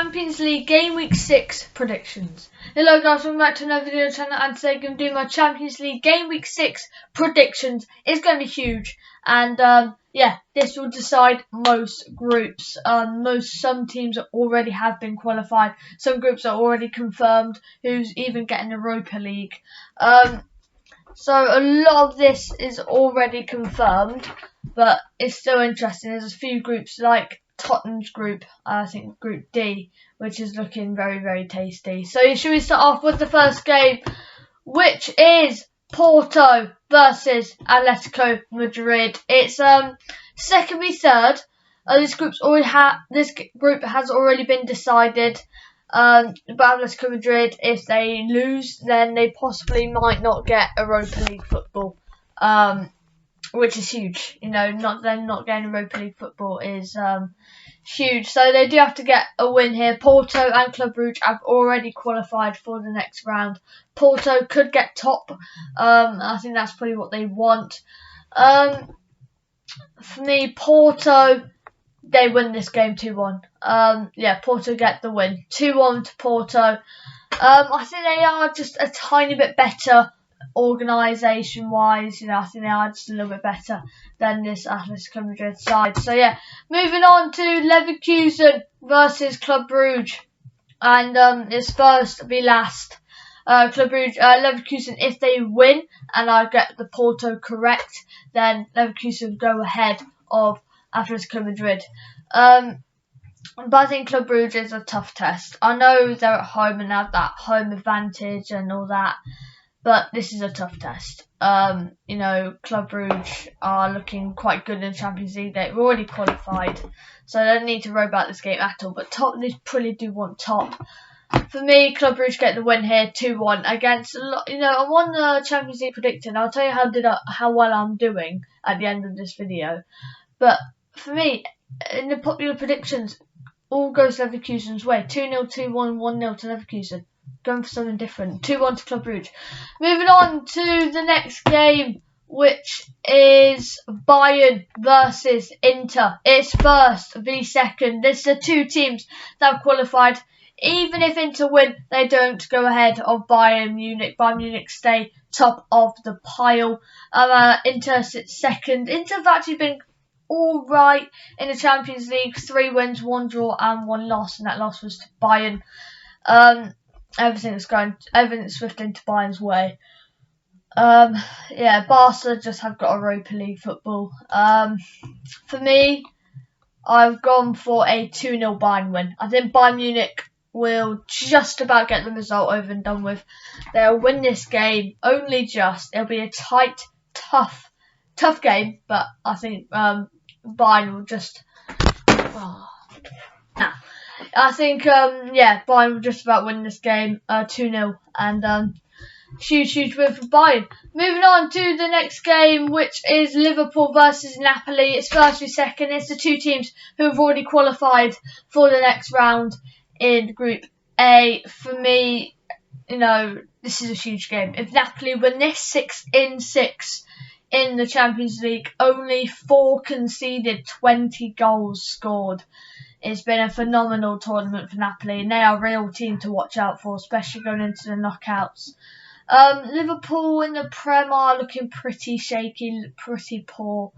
Champions League Game Week 6 predictions. Hello guys, welcome back to another video on the channel, and today I'm going to do my Champions League Game Week 6 predictions. It's going to be huge, and yeah, this will decide most groups. Some teams already have been qualified, some groups are already confirmed who's even getting Europa League. So a lot of this is already confirmed, but it's still interesting. There's a few groups like Tottenham's group, I think Group D, which is looking very, very tasty. So should we start off with the first game, which is Porto versus Atletico Madrid. It's second v third. This group has already been decided. But Atletico Madrid, if they lose, then they possibly might not get Europa League football, which is huge. You know, not getting Europa League football is huge. So they do have to get a win here. Porto and Club Brugge have already qualified for the next round. Porto could get top. I think that's probably what they want. For me, Porto, they win this game 2-1. Yeah, Porto get the win. 2-1 to Porto. I think they are just a tiny bit better organisation-wise. You know, I think they are just a little bit better than this Atletico Madrid side. So yeah, moving on to Leverkusen versus Club Brugge. And it's first be last. Club Brugge, Leverkusen, if they win and I get the Porto correct, then Leverkusen go ahead of Atletico Madrid. But I think Club Brugge is a tough test. I know they're at home and have that home advantage and all that, but this is a tough test. You know, Club Brugge are looking quite good in the Champions League. They've already qualified, so they don't need to worry about this game at all. But top, they probably do want top. For me, Club Brugge get the win here, 2-1 against a lot. You know, I'm on the Champions League predicting. I'll tell you how well I'm doing at the end of this video. But for me, in the popular predictions, all goes Leverkusen's way. 2-0, 2-1, 1-0 to Leverkusen. Going for something different. 2-1 to Club Brugge. Moving on to the next game, which is Bayern versus Inter. It's first v second. There's the two teams that have qualified. Even if Inter win, they don't go ahead of Bayern Munich. Bayern Munich stay top of the pile. Inter sits second. Inter have actually been all right in the Champions League. 3 wins, 1 draw, and 1 loss, and that loss was to Bayern. Everything's swifting to Bayern's way. Yeah, Barca just have got Europa League football. For me, I've gone for a 2-0 Bayern win. I think Bayern Munich will just about get the result over and done with. They'll win this game, only just. It'll be a tight, tough game, but I think Bayern will just. I think yeah, Bayern will just about win this game 2-0, and huge win for Bayern. Moving on to the next game, which is Liverpool versus Napoli. It's first v second. It's the two teams who have already qualified for the next round in Group A. For me, you know, this is a huge game. If Napoli win this 6-6 in the Champions League, only 4 conceded, 20 goals scored. It's been a phenomenal tournament for Napoli, and they are a real team to watch out for, especially going into the knockouts. Liverpool in the Prem are looking pretty shaky, pretty poor.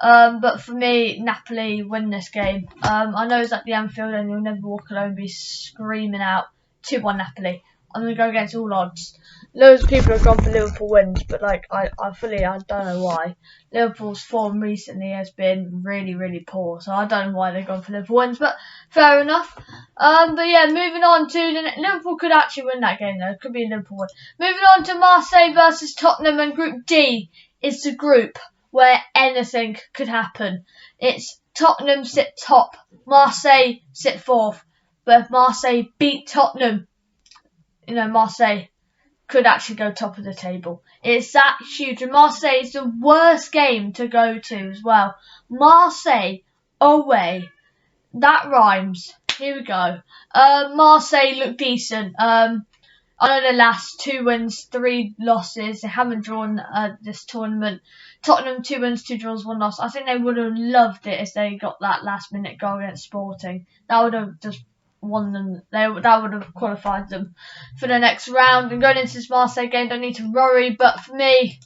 But for me, Napoli win this game. I know it's at the Anfield and you'll never walk alone, be screaming out 2-1 Napoli. I'm going to go against all odds. Loads of people have gone for Liverpool wins, but like I don't know why. Liverpool's form recently has been really, really poor, so I don't know why they've gone for Liverpool wins, but fair enough. But yeah, moving on to Liverpool could actually win that game though. It could be a Liverpool win. Moving on to Marseille versus Tottenham, and Group D is the group where anything could happen. It's Tottenham sit top, Marseille sit fourth. But if Marseille beat Tottenham, you know, Marseille could actually go top of the table. It's that huge. And Marseille is the worst game to go to as well. Marseille away. That rhymes. Here we go. Marseille look decent. I know the last 2 wins, 3 losses. They haven't drawn this tournament. Tottenham 2 wins, 2 draws, 1 loss. I think they would have loved it if they got that last minute goal against Sporting. That would have just won them. That would have qualified them for the next round. And going into this Marseille game, don't need to worry. But for me,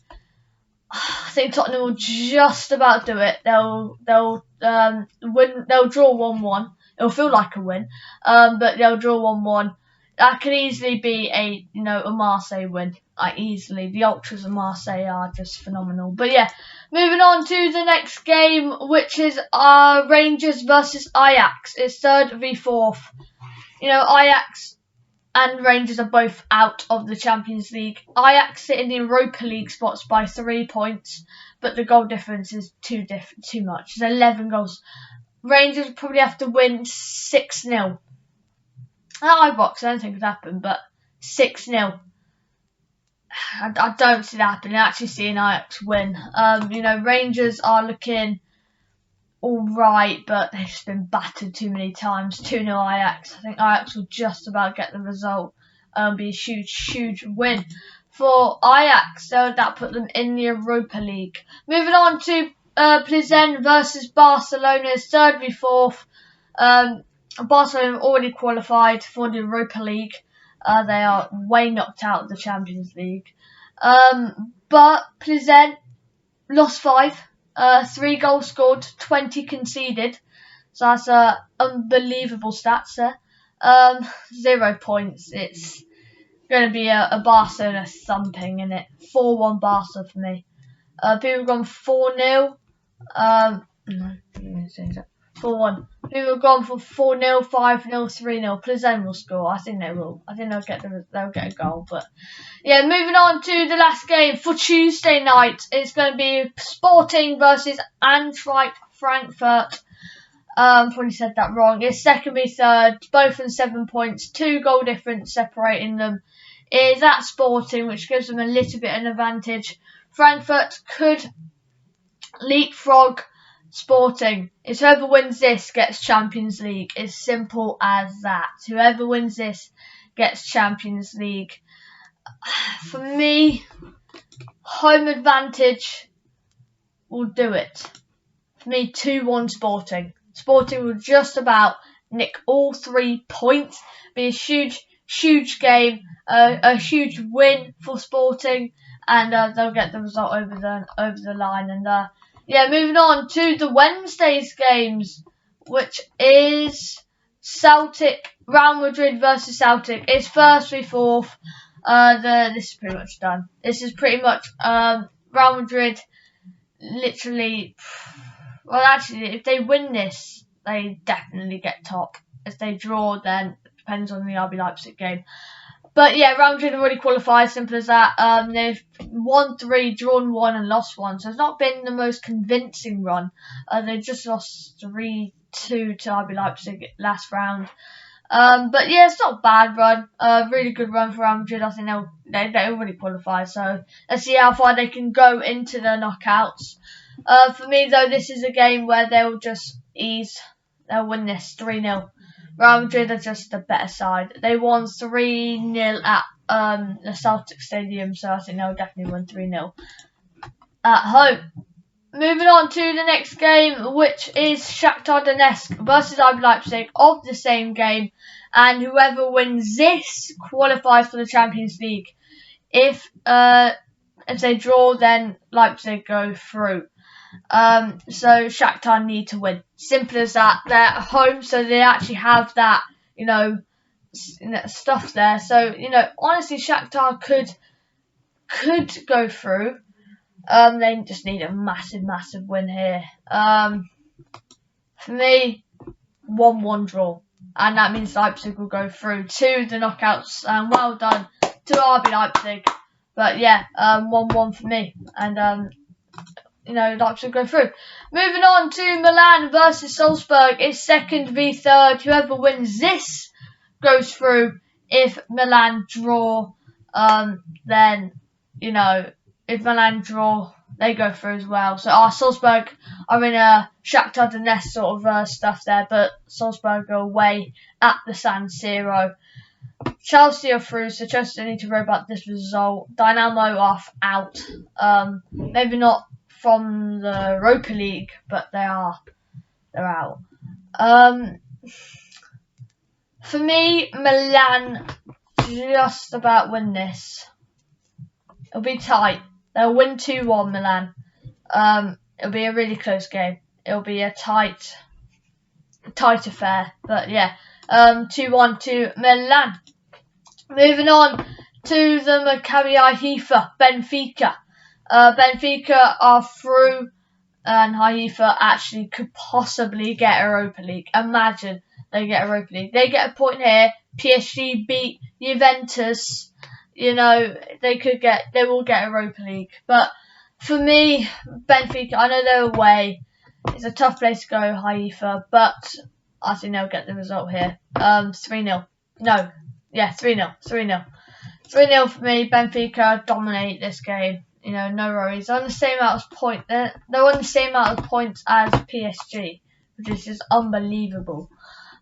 I think Tottenham will just about do it. They'll win. They'll draw 1-1. It'll feel like a win, but they'll draw 1-1. That could easily be a Marseille win. Like easily, the ultras of Marseille are just phenomenal. But yeah, moving on to the next game, which is Rangers versus Ajax. It's 3rd v 4th. Ajax and Rangers are both out of the Champions League. Ajax sit in the Europa League spots by 3 points, but the goal difference is too much. It's 11 goals. Rangers probably have to win 6-0. At Ibrox, I don't think it could happen, but 6-0. I don't see that happening. I actually see an Ajax win. Rangers are looking alright, but they've just been battered too many times. 2-0 Ajax. I think Ajax will just about get the result. Be a huge win for Ajax. So that put them in the Europa League. Moving on to Plzen versus Barcelona. 3rd v 4th. Barcelona have already qualified for the Europa League. They are way knocked out of the Champions League. But Plzen lost 5. 3 goals scored, 20 conceded. So that's unbelievable stats there. 0 points. It's going to be a Barcelona thumping, isn't it? 4-1 Barca for me. People have gone 4-0. 4-1. People have gone for 4-0, 5-0, 3-0. Plzen will score. I think they will. I think they'll get a goal. But yeah, moving on to the last game for Tuesday night. It's going to be Sporting versus Eintracht Frankfurt. Probably said that wrong. It's 2nd v 3rd, both on 7 points. 2 goal difference separating them. Is at Sporting, which gives them a little bit of an advantage. Frankfurt could leapfrog Sporting. It's whoever wins this gets Champions League. It's simple as that. Whoever wins this gets Champions League. For me, home advantage will do it. For me, 2-1 Sporting. Sporting will just about nick all 3 points. Be a huge game. A huge win for Sporting, and they'll get the result over the line. And yeah, moving on to the Wednesday's games, which is Real Madrid versus Celtic. It's 1st v 4th. This is pretty much done. This is pretty much Real Madrid. Literally, well, actually, if they win this, they definitely get top. If they draw, then it depends on the RB Leipzig game. But yeah, Real Madrid have already qualified, simple as that. They've won 3, drawn 1 and lost 1. So it's not been the most convincing run. They just lost 3-2 to RB Leipzig last round. But yeah, it's not a bad run. Really good run for Real Madrid. I think they already qualified. So let's see how far they can go into the knockouts. For me though, this is a game where they'll just they'll win this 3-0. Real Madrid are just the better side. They won 3-0 at the Celtic Stadium, so I think they'll definitely win 3-0 at home. Moving on to the next game, which is Shakhtar Donetsk versus RB Leipzig of the same game, and whoever wins this qualifies for the Champions League. If they draw, then Leipzig go through. So Shakhtar need to win. Simple as that. They're at home, so they actually have that, stuff there. So, honestly, Shakhtar could go through. They just need a massive win here. For me, 1-1 draw. And that means Leipzig will go through to the knockouts. And well done to RB Leipzig. But yeah, 1-1 for me. And Leipzig go through. Moving on to Milan versus Salzburg. It's 2nd v 3rd. Whoever wins this goes through. If Milan draw, then, if Milan draw, they go through as well. So Salzburg are in a Shakhtar Donetsk sort of stuff there, but Salzburg go away at the San Siro. Chelsea are through, so Chelsea don't need to worry about this result. Dynamo are out. Maybe not from the Europa League, but they're out. For me, Milan just about win this. It'll be tight. They'll win 2-1 Milan. It'll be a really close game. It'll be a tight affair. But yeah, 2-1 to Milan. Moving on to the Maccabi Haifa, Benfica. Benfica are through, and Haifa actually could possibly get Europa League. Imagine they get Europa League. They get a point here. PSG beat Juventus. You know, they will get Europa League. But for me, Benfica, I know they're away. It's a tough place to go, Haifa, but I think they'll get the result here. 3-0. No. Yeah, 3-0. 3-0. 3-0 for me. Benfica dominate this game. You know, no worries. They're on the same amount of points. They're on the same amount of points as PSG, which is just unbelievable.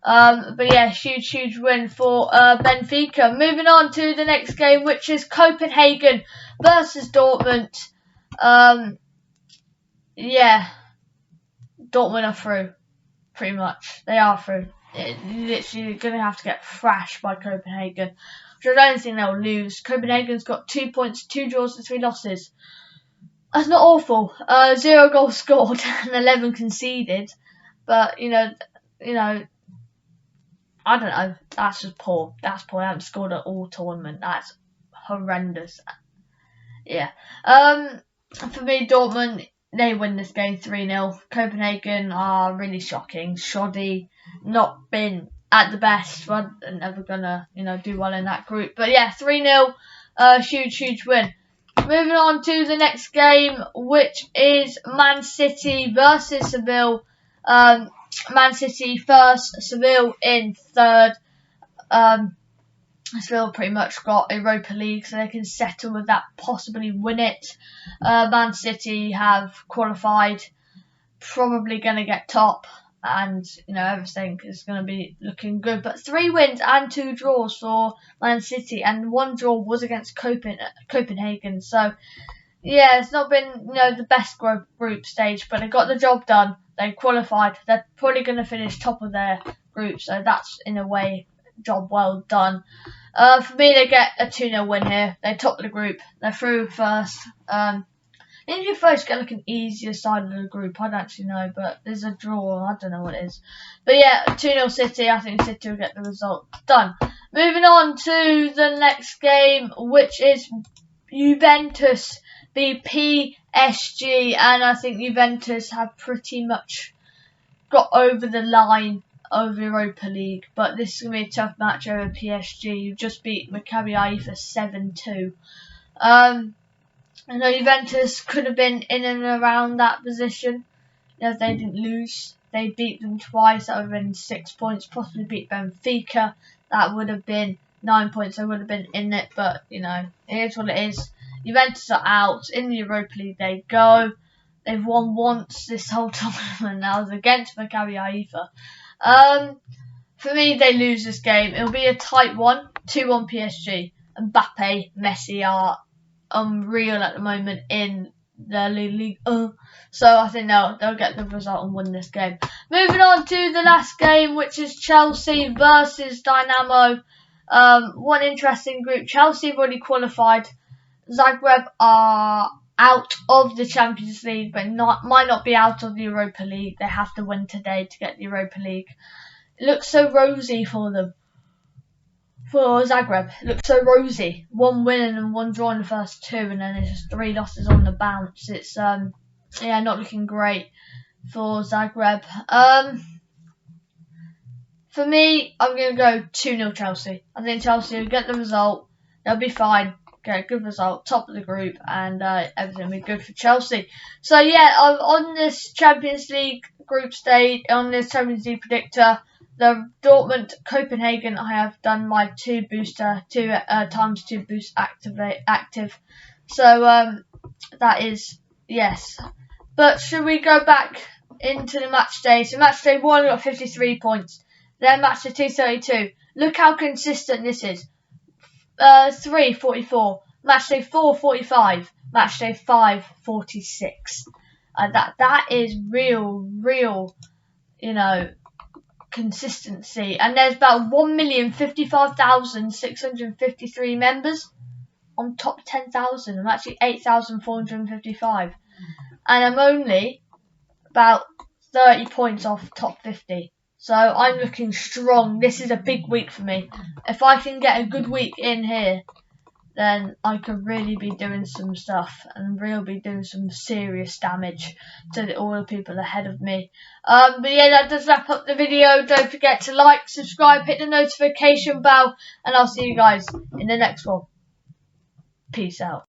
But yeah, huge win for Benfica. Moving on to the next game, which is Copenhagen versus Dortmund. Yeah, Dortmund are through, pretty much. They are through. Literally going to have to get thrashed by Copenhagen, which I don't think they'll lose. Copenhagen's got 2 points, 2 draws and 3 losses. That's not awful. 0 goals scored and 11 conceded. But, you know, I don't know. That's just poor. That's poor. I haven't scored at all tournament. That's horrendous. Yeah. For me, Dortmund, they win this game 3-0. Copenhagen are really shocking. Shoddy, not been at the best. But they're never gonna, do well in that group. But yeah, 3-0. Huge win. Moving on to the next game, which is Man City versus Seville. Man City first, Seville in third. Seville pretty much got Europa League, so they can settle with that, possibly win it. Man City have qualified, probably going to get top, and everything is going to be looking good. But 3 wins and 2 draws for Man City, and 1 draw was against Copenhagen. So yeah, it's not been the best group stage, but they got the job done. They qualified. They're probably going to finish top of their group, so that's in a way job well done. For me, they get a 2-0 win here. They top the group. They're through first. If you first get like an easier side of the group, I don't actually know, but there's a draw. I don't know what it is. But yeah, 2-0 City. I think City will get the result done. Moving on to the next game, which is Juventus v PSG, and I think Juventus have pretty much got over the line of Europa League, but this is going to be a tough match over PSG. You just beat Maccabi Haifa 7-2. Juventus could have been in and around that position if they didn't lose. They beat them twice. That would have been 6 points. Possibly beat Benfica. That would have been 9 points. They would have been in it, but it is what it is. Juventus are out. In the Europa League they go. They've won once this whole tournament. That was against Maccabi Haifa. For me, they lose this game. It'll be a tight one. 2-1 PSG. Mbappe, Messi are unreal at the moment in the league. So I think they'll get the result and win this game. Moving on to the last game, which is Chelsea versus Dynamo. One interesting group. Chelsea have already qualified. Zagreb are out of the Champions League, but might not be out of the Europa League. They have to win today to get the Europa League. It looks so rosy for them. For Zagreb, it looks so rosy. 1 win and 1 draw in the first 2, and then it's just 3 losses on the bounce. It's not looking great for Zagreb. For me, I'm gonna go 2-0 Chelsea. I think Chelsea will get the result. They'll be fine. Get a good result, top of the group, and everything will be good for Chelsea. So yeah, on this Champions League group stage, on this Champions League predictor, the Dortmund Copenhagen, I have done my 2 times 2 boost active. So that is yes. But should we go back into the match day? So match day 1 got 53 points. Then match day 2 32. Look how consistent this is. 3 44. Match day 4 45. Match day 5 46. That is real, consistency, and there's about 1,055,653 members on top 10,000. I'm actually 8,455, and I'm only about 30 points off top 50. So I'm looking strong. This is a big week for me. If I can get a good week in here, then I could really be doing some stuff and really be doing some serious damage to all the people ahead of me. But yeah, that does wrap up the video. Don't forget to like, subscribe, hit the notification bell, and I'll see you guys in the next one. Peace out.